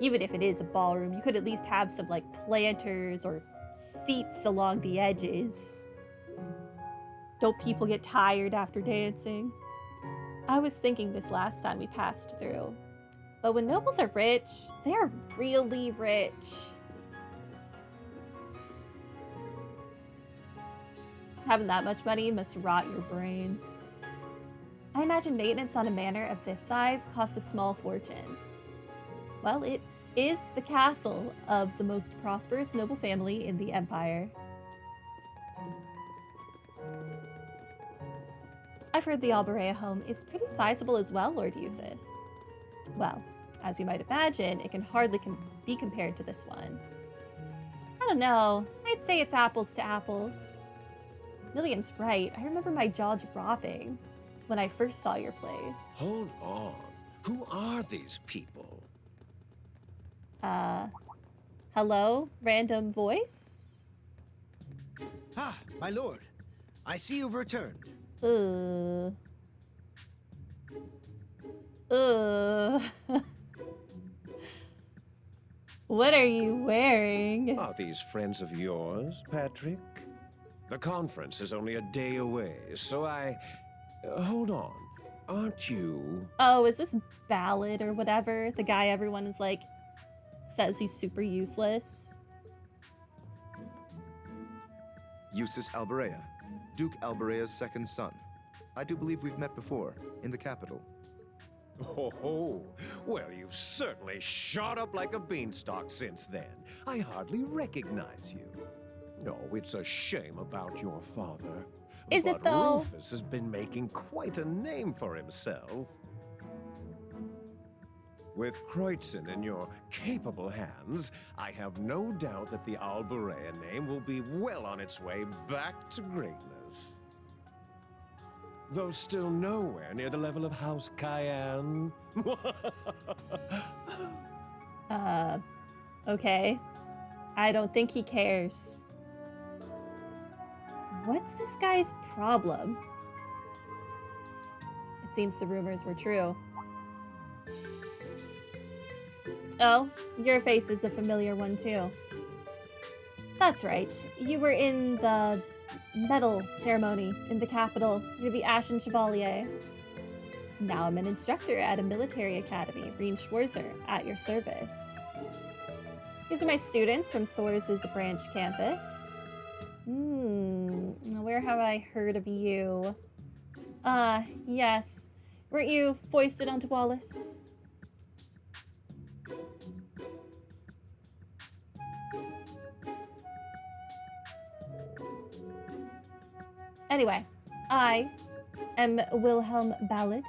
Even if it is a ballroom, you could at least have some, like, planters or seats along the edges. Don't people get tired after dancing? I was thinking this last time we passed through. But when nobles are rich, they are really rich. Having that much money must rot your brain. I imagine maintenance on a manor of this size costs a small fortune. Well, it is the castle of the most prosperous noble family in the Empire. I've heard the Alberea home is pretty sizable as well, Lord Eustace. Well, as you might imagine, it can hardly be compared to this one. I don't know. I'd say it's apples to apples. Milliam's right. I remember my jaw dropping when I first saw your place. Hold on. Who are these people? Hello? Random voice? Ah, my lord. I see you've returned. What are you wearing? Are these friends of yours, Patrick? The conference is only a day away, so hold on. Aren't you... Oh, is this Ballad or whatever? The guy everyone is like, says he's super useless. Eustace Alberea, Duke Alberea's second son. I do believe we've met before, in the capital. Oh, well, you've certainly shot up like a beanstalk since then. I hardly recognize you. No, it's a shame about your father. Is it though? Rufus has been making quite a name for himself. With Kreutzen in your capable hands, I have no doubt that the Alberea name will be well on its way back to greatness. Though still nowhere near the level of House Cayenne. Okay. I don't think he cares. What's this guy's problem? It seems the rumors were true. Oh, your face is a familiar one too. That's right. You were in the medal ceremony in the capital. You're the Ashen Chevalier. Now I'm an instructor at a military academy, Reen Schwarzer, at your service. These are my students from Thor's branch campus. Where have I heard of you? Yes. Weren't you foisted onto Wallace? Anyway, I am Wilhelm Ballad,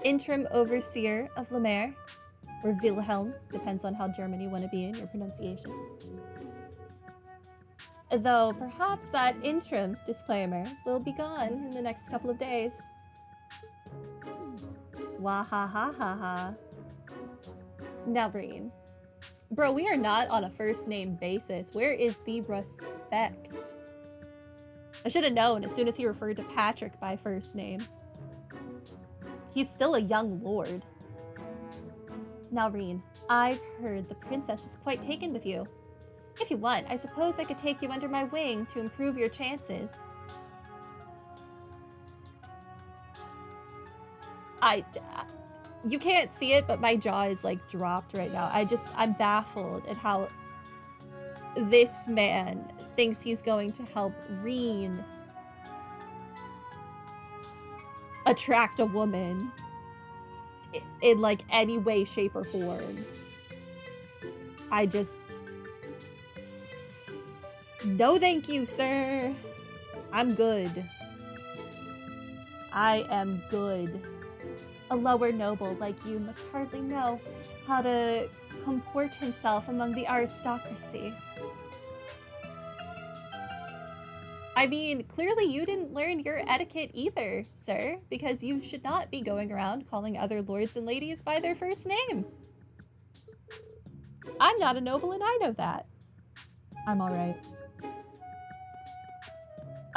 interim overseer of Le Maire, or Wilhelm, depends on how German you want to be in your pronunciation. Though perhaps that interim disclaimer will be gone in the next couple of days. Wahahahaha. Now, Breen. Bro, we are not on a first name basis. Where is the respect? I should have known as soon as he referred to Patrick by first name. He's still a young lord. Now, Reen, I've heard the princess is quite taken with you. If you want, I suppose I could take you under my wing to improve your chances. You can't see it, but my jaw is like dropped right now. I'm baffled at how this man thinks he's going to help Reen attract a woman in like any way, shape, or form. No thank you, sir. I'm good. I am good. A lower noble like you must hardly know how to comport himself among the aristocracy. I mean, clearly you didn't learn your etiquette either, sir, because you should not be going around calling other lords and ladies by their first name. I'm not a noble and I know that. I'm alright.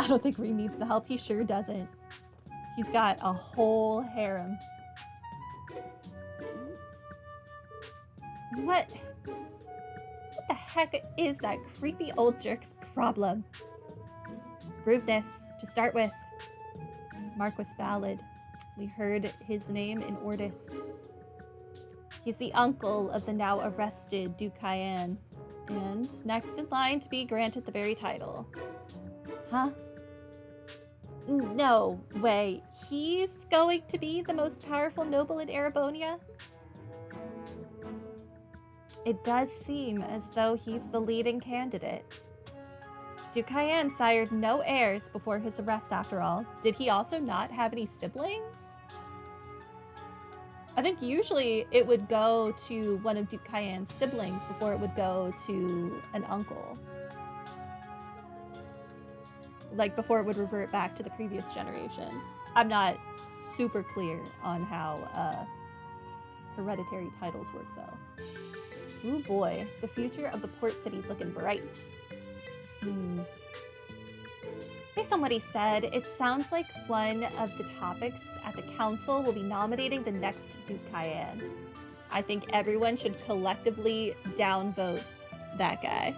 I don't think Reen needs the help. He sure doesn't. He's got a whole harem. What the heck is that creepy old jerk's problem? Rudeness, to start with. Marquis Ballad. We heard his name in Ordis. He's the uncle of the now arrested Duke Cayenne, and next in line to be granted the very title. Huh? No way. He's going to be the most powerful noble in Erebonia? It does seem as though he's the leading candidate. Duke Cayenne sired no heirs before his arrest, after all. Did he also not have any siblings? I think usually it would go to one of Duke Cayenne's siblings before it would go to an uncle. Like, before it would revert back to the previous generation. I'm not super clear on how hereditary titles work, though. Ooh boy, the future of the port city's looking bright. Based on what he said, it sounds like one of the topics at the council will be nominating the next Duke Cayenne. I think everyone should collectively downvote that guy.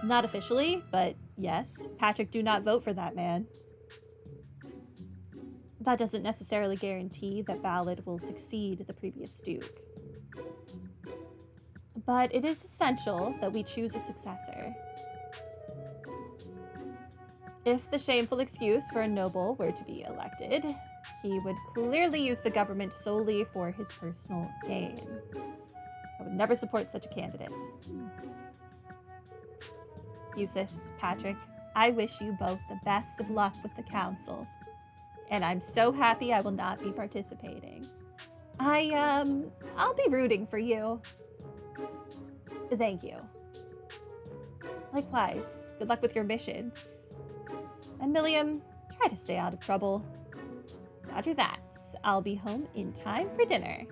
Not officially, but yes, Patrick, do not vote for that man. That doesn't necessarily guarantee that Ballad will succeed the previous Duke. But it is essential that we choose a successor. If the shameful excuse for a noble were to be elected, he would clearly use the government solely for his personal gain. I would never support such a candidate. Eustace, Patrick, I wish you both the best of luck with the council. And I'm so happy I will not be participating. I'll be rooting for you. Thank you. Likewise, good luck with your missions. And Milliam, try to stay out of trouble. Roger that. I'll be home in time for dinner.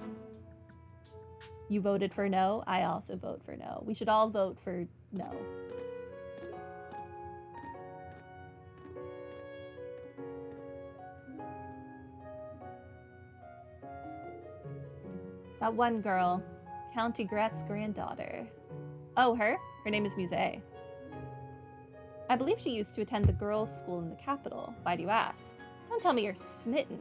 You voted for no. I also vote for no. We should all vote for no. That one girl, Count Egret's granddaughter. Oh, her? Her name is Musée. I believe she used to attend the girls' school in the capital. Why do you ask? Don't tell me you're smitten.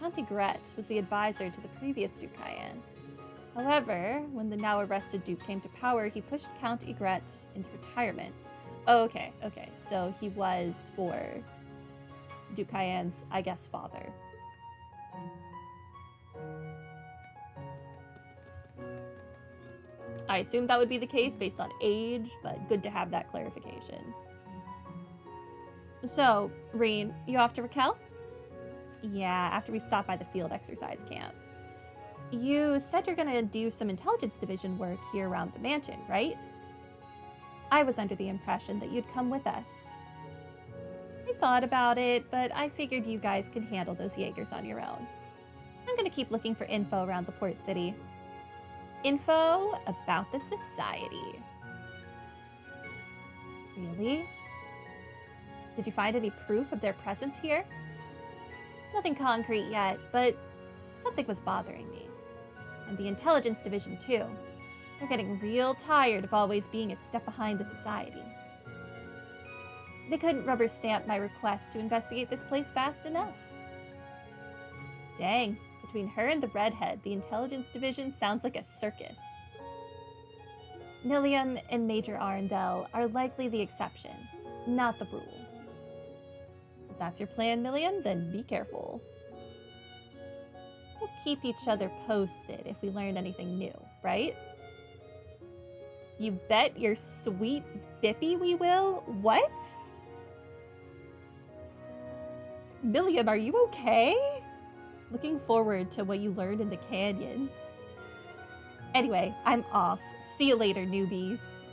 Count Egret was the advisor to the previous Duke Cayenne. However, when the now arrested Duke came to power, he pushed Count Egret into retirement. Oh, okay. So he was for Duke Cayenne's, I guess, father. I assume that would be the case based on age, but good to have that clarification. So, Reen, you off to Raquel? Yeah, after we stop by the field exercise camp. You said you're gonna do some intelligence division work here around the mansion, right? I was under the impression that you'd come with us. I thought about it, but I figured you guys can handle those Jaegers on your own. I'm gonna keep looking for info around the port city. Info about the society. Really? Did you find any proof of their presence here? Nothing concrete yet, but something was bothering me. And the intelligence division too. They're getting real tired of always being a step behind the society. They couldn't rubber stamp my request to investigate this place fast enough. Dang. Between her and the redhead, the intelligence division sounds like a circus. Milliam and Major Arundel are likely the exception, not the rule. If that's your plan, Milliam, then be careful. We'll keep each other posted if we learn anything new, right? You bet your sweet bippy we will? What? Milliam, are you okay? Looking forward to what you learned in the canyon. Anyway, I'm off. See you later, newbies.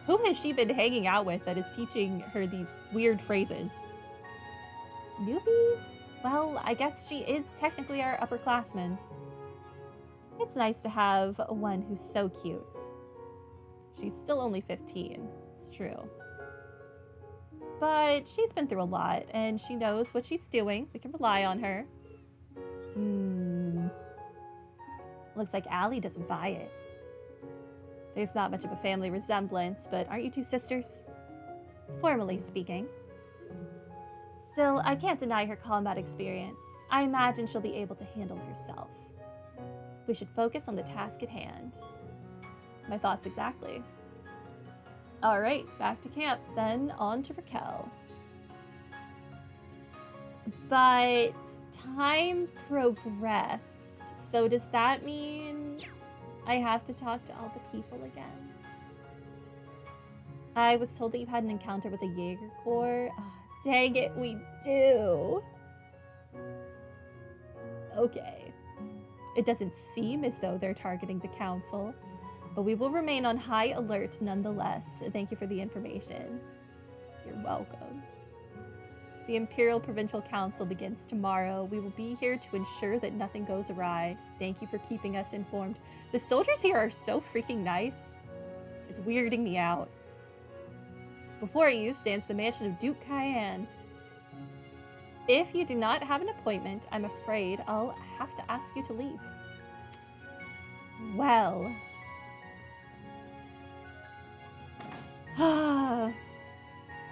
Who has she been hanging out with that is teaching her these weird phrases? Newbies? Well, I guess she is technically our upperclassman. It's nice to have one who's so cute. She's still only 15. It's true. but she's been through a lot, and she knows what she's doing. We can rely on her. Looks like Allie doesn't buy it. There's not much of a family resemblance, but aren't you two sisters? Formally speaking. Still, I can't deny her combat experience. I imagine she'll be able to handle herself. We should focus on the task at hand. My thoughts exactly. Alright, back to camp, then on to Raquel. But time progressed, so does that mean I have to talk to all the people again? I was told that you had an encounter with a Jaeger Corps. Oh, dang it, we do. Okay. It doesn't seem as though they're targeting the council, but we will remain on high alert nonetheless. Thank you for the information. You're welcome. The Imperial Provincial Council begins tomorrow. We will be here to ensure that nothing goes awry. Thank you for keeping us informed. The soldiers here are so freaking nice. It's weirding me out. Before you stands the mansion of Duke Cayenne. If you do not have an appointment, I'm afraid I'll have to ask you to leave. Well.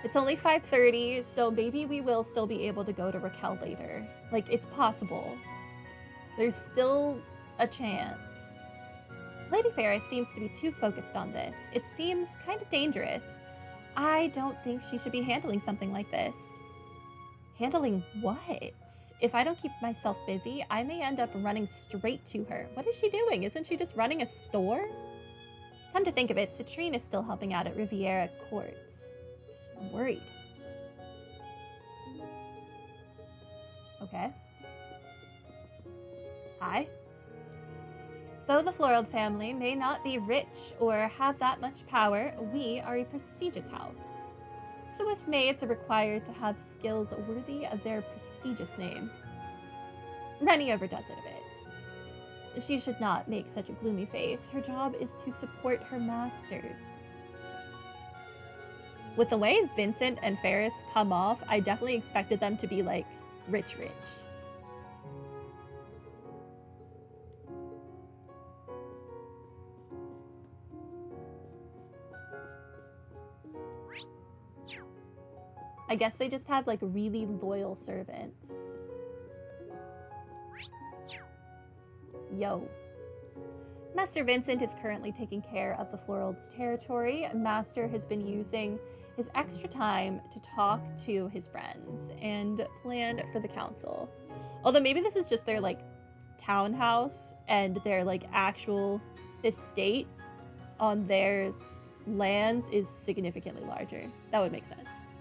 It's only 5:30, so maybe we will still be able to go to Raquel later. Like, it's possible. There's still a chance. Lady Ferris seems to be too focused on this. It seems kind of dangerous. I don't think she should be handling something like this. Handling what? If I don't keep myself busy, I may end up running straight to her. What is she doing? Isn't she just running a store? Come to think of it, Citrine is still helping out at Riviera Courts. I'm worried. Okay. Hi. Though the Florid family may not be rich or have that much power, we are a prestigious house. Swiss maids are required to have skills worthy of their prestigious name. Rennie overdoes it a bit. She should not make such a gloomy face. Her job is to support her masters. With the way Vincent and Ferris come off, I definitely expected them to be, like, rich. I guess they just have, like, really loyal servants. Yo. Master Vincent is currently taking care of the Florald's territory. Master has been using his extra time to talk to his friends and plan for the council. Although maybe this is just their, like, townhouse and their, like, actual estate on their lands is significantly larger. That would make sense.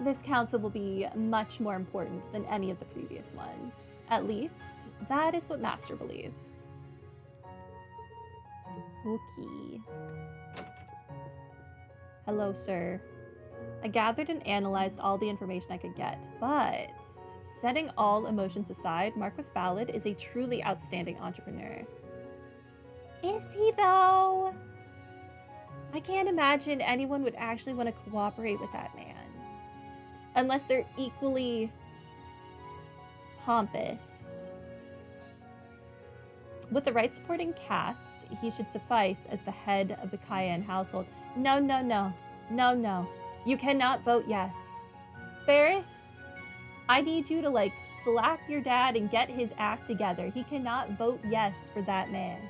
This council will be much more important than any of the previous ones. At least, that is what Master believes. Okay. Hello, sir. I gathered and analyzed all the information I could get, but setting all emotions aside, Marquis Ballad is a truly outstanding entrepreneur. Is he, though? I can't imagine anyone would actually want to cooperate with that man. Unless they're equally pompous. With the right supporting cast, he should suffice as the head of the Cayenne household. No. You cannot vote yes. Ferris, I need you to, like, slap your dad and get his act together. He cannot vote yes for that man.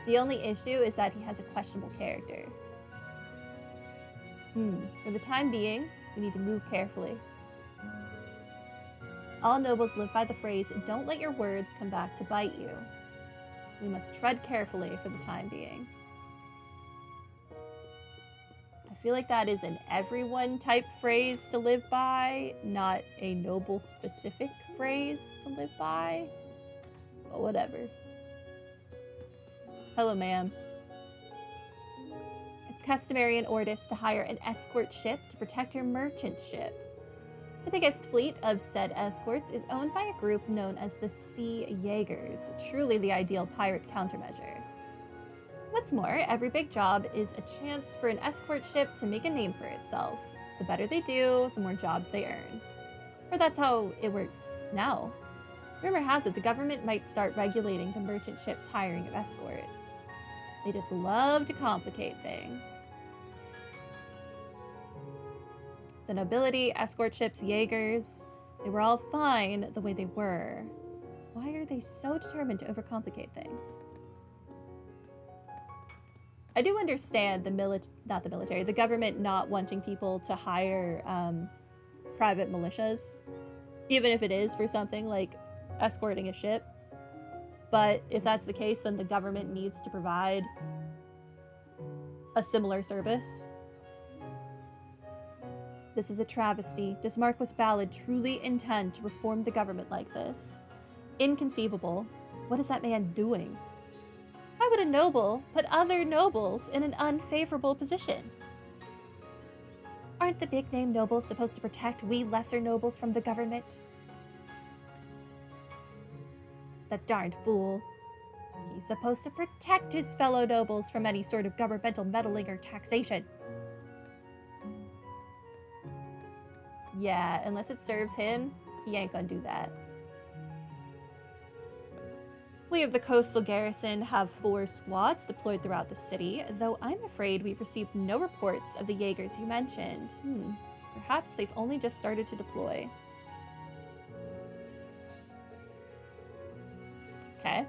The only issue is that he has a questionable character. For the time being, we need to move carefully. All nobles live by the phrase, don't let your words come back to bite you. We must tread carefully for the time being. I feel like that is an everyone type phrase to live by, not a noble specific phrase to live by. But whatever. Hello, ma'am. It's customary in Ordis to hire an escort ship to protect your merchant ship. The biggest fleet of said escorts is owned by a group known as the Sea Jaegers, truly the ideal pirate countermeasure. What's more, every big job is a chance for an escort ship to make a name for itself. The better they do, the more jobs they earn. Or that's how it works now. Rumor has it the government might start regulating the merchant ship's hiring of escorts. They just love to complicate things. The nobility, escort ships, Jaegers, they were all fine the way they were. Why are they so determined to overcomplicate things? I do understand the government not wanting people to hire private militias, even if it is for something like escorting a ship. But if that's the case, then the government needs to provide a similar service. This is a travesty. Does Marquis Ballad truly intend to reform the government like this? Inconceivable. What is that man doing? Why would a noble put other nobles in an unfavorable position? Aren't the big-name nobles supposed to protect we lesser nobles from the government? That darned fool. He's supposed to protect his fellow nobles from any sort of governmental meddling or taxation. Yeah, unless it serves him, he ain't gonna do that. We of the coastal garrison have 4 squads deployed throughout the city, though I'm afraid we've received no reports of the Jaegers you mentioned. Perhaps they've only just started to deploy. Okay.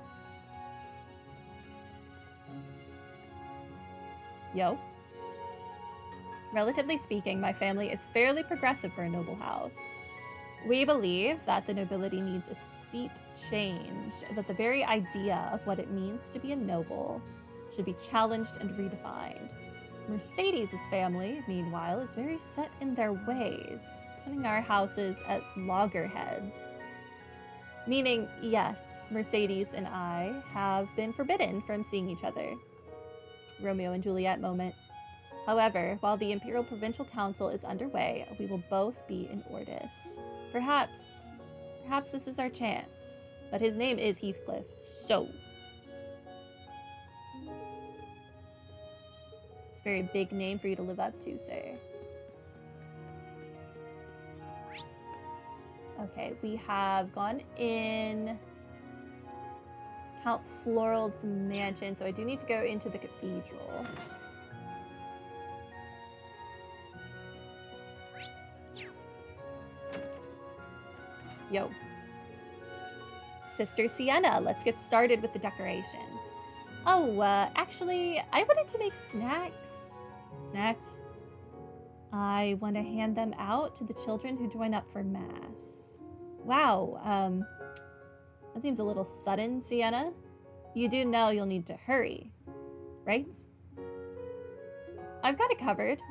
Yo. Relatively speaking, my family is fairly progressive for a noble house. We believe that the nobility needs a seat change, that the very idea of what it means to be a noble should be challenged and redefined. Mercedes' family, meanwhile, is very set in their ways, putting our houses at loggerheads. Meaning, yes, Mercedes and I have been forbidden from seeing each other. Romeo and Juliet moment. However, while the Imperial Provincial Council is underway, we will both be in Ordis. Perhaps this is our chance. But his name is Heathcliff, so. It's a very big name for you to live up to, sir. Okay, we have gone in Count Florald's mansion, so I do need to go into the cathedral. Yo. Sister Sienna, let's get started with the decorations. Oh, actually, I wanted to make snacks. Snacks? I want to hand them out to the children who join up for Mass. Wow, that seems a little sudden, Sienna. You do know you'll need to hurry, right? I've got it covered.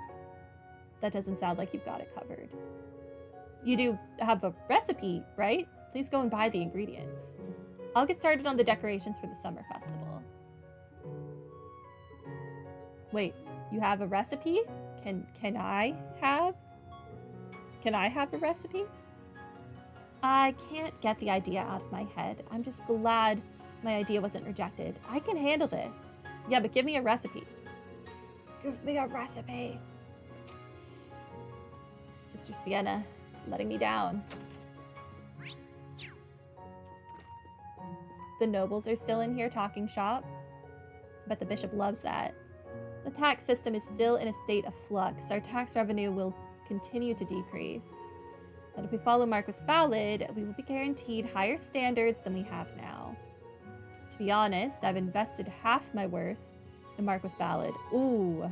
That doesn't sound like you've got it covered. You do have a recipe, right? Please go and buy the ingredients. I'll get started on the decorations for the summer festival. Wait, you have a recipe? Can I have a recipe? I can't get the idea out of my head. I'm just glad my idea wasn't rejected. I can handle this. Yeah, but give me a recipe. Give me a recipe. Sister Sienna, letting me down. The nobles are still in here talking shop. Bet the bishop loves that. The tax system is still in a state of flux. Our tax revenue will continue to decrease. But if we follow Marquis Ballad, we will be guaranteed higher standards than we have now. To be honest, I've invested half my worth in Marquis Ballad. Ooh.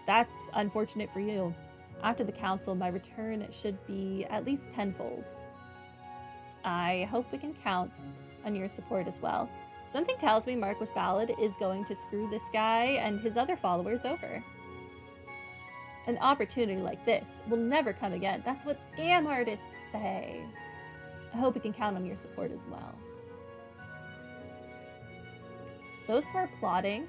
That's unfortunate for you. After the council, my return should be at least tenfold. I hope we can count on your support as well. Something tells me Marquis Ballad is going to screw this guy and his other followers over. An opportunity like this will never come again. That's what scam artists say. I hope we can count on your support as well. Those who are plotting,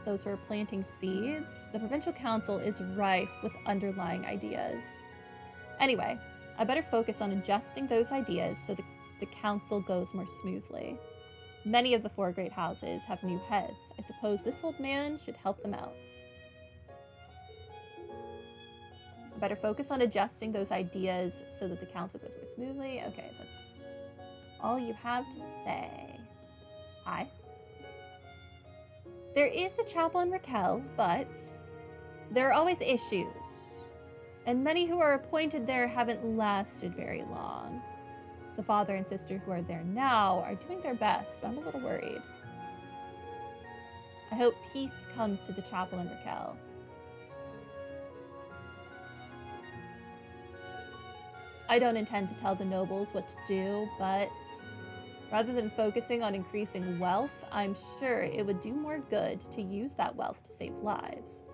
those who are planting seeds, the Provincial Council is rife with underlying ideas. Anyway, I better focus on adjusting those ideas so the council goes more smoothly. Many of the four great houses have new heads. I suppose this old man should help them out. I better focus on adjusting those ideas so that the council goes more smoothly. Okay, that's all you have to say. Hi. There is a chapel in Raquel, but there are always issues. And many who are appointed there haven't lasted very long. The father and sister who are there now are doing their best, but I'm a little worried. I hope peace comes to the chapel in Raquel. I don't intend to tell the nobles what to do, but rather than focusing on increasing wealth, I'm sure it would do more good to use that wealth to save lives.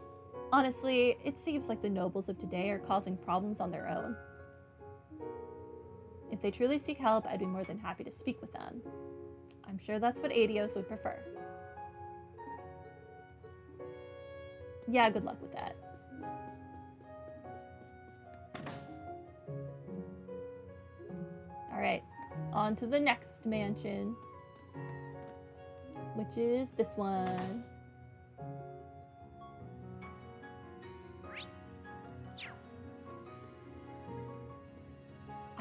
Honestly, it seems like the nobles of today are causing problems on their own. If they truly seek help, I'd be more than happy to speak with them. I'm sure that's what Adios would prefer. Yeah, good luck with that. Alright, on to the next mansion, which is this one.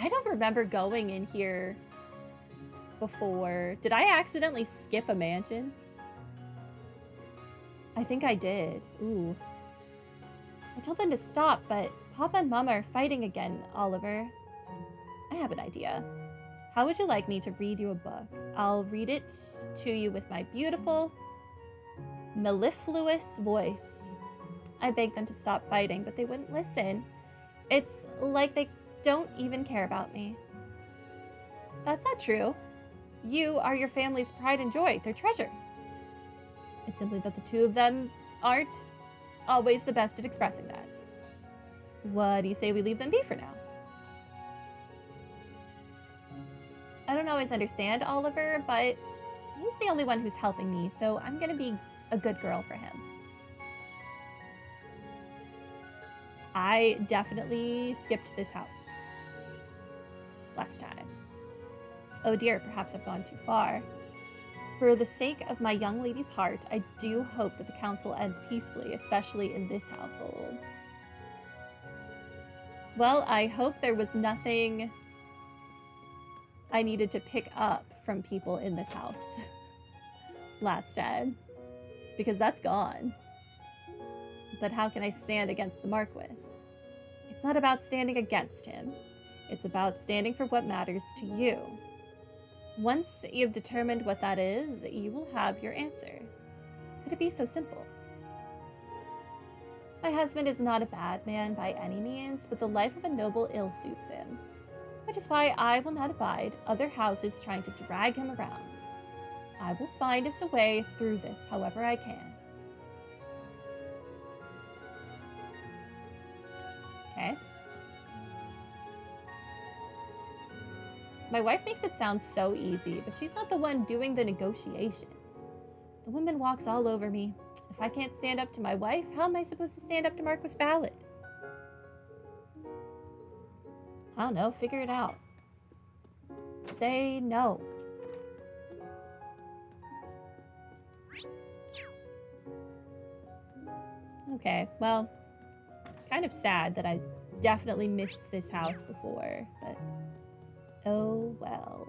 I don't remember going in here before. Did I accidentally skip a mansion? I think I did. Ooh. I told them to stop, but Papa and Mama are fighting again, Oliver. I have an idea. How would you like me to read you a book? I'll read it to you with my beautiful, mellifluous voice. I begged them to stop fighting, but they wouldn't listen. It's like they don't even care about me. That's not true. You are your family's pride and joy, their treasure. It's simply that the two of them aren't always the best at expressing that. What do you say we leave them be for now? I don't always understand Oliver, but he's the only one who's helping me, so I'm gonna be a good girl for him. I definitely skipped this house last time. Oh dear, perhaps I've gone too far. For the sake of my young lady's heart, I do hope that the council ends peacefully, especially in this household. Well, I hope there was nothing I needed to pick up from people in this house last time, because that's gone. But how can I stand against the Marquis? It's not about standing against him. It's about standing for what matters to you. Once you've determined what that is, you will have your answer. Could it be so simple? My husband is not a bad man by any means, but the life of a noble ill suits him, which is why I will not abide other houses trying to drag him around. I will find us a way through this however I can. Okay. My wife makes it sound so easy, but she's not the one doing the negotiations. The woman walks all over me. If I can't stand up to my wife, how am I supposed to stand up to Marquis Ballad? I don't know, figure it out. Say no. Okay, well, kind of sad that I definitely missed this house before, but oh well.